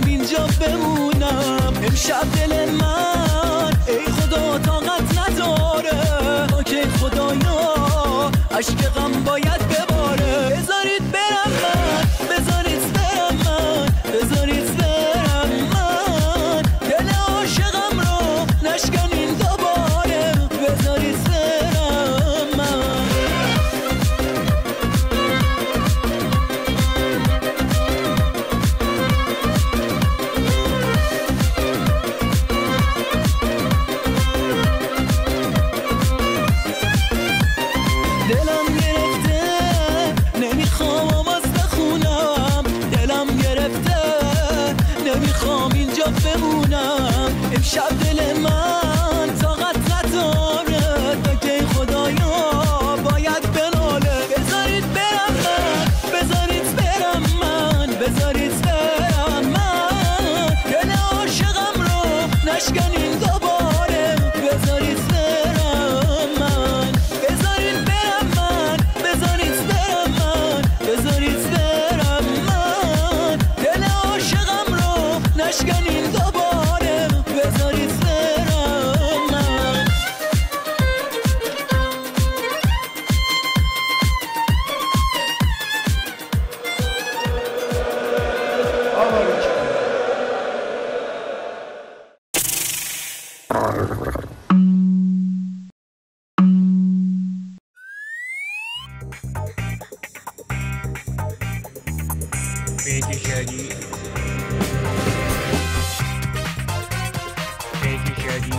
نمیخوام اینجا بمونم. امشب دل من ای خدا طاقت نداره، که خدایا عشق غم باید بباره. بذارید برم من، بذارید برم من، بذارید برم من، دل عاشقم رو نشکنین دوباره. بذارید برم من. دلم گرفته نمیخوام آواز بخونم، دلم گرفته نمیخوام اینجا بمونم. امشب دل من طاقت نداره، که خدایا باید بناله. بذارید برم من، بذارید برم من، بذارید برم من، دل عاشقم رو نشکنین دوباره. بذارید برم من، بذارید برم من، بذارید برم من، بذارید برم من، دل عاشقم رو نشکنین دوباره. بذارید برم من. Peki Shadi. Peki Shadi.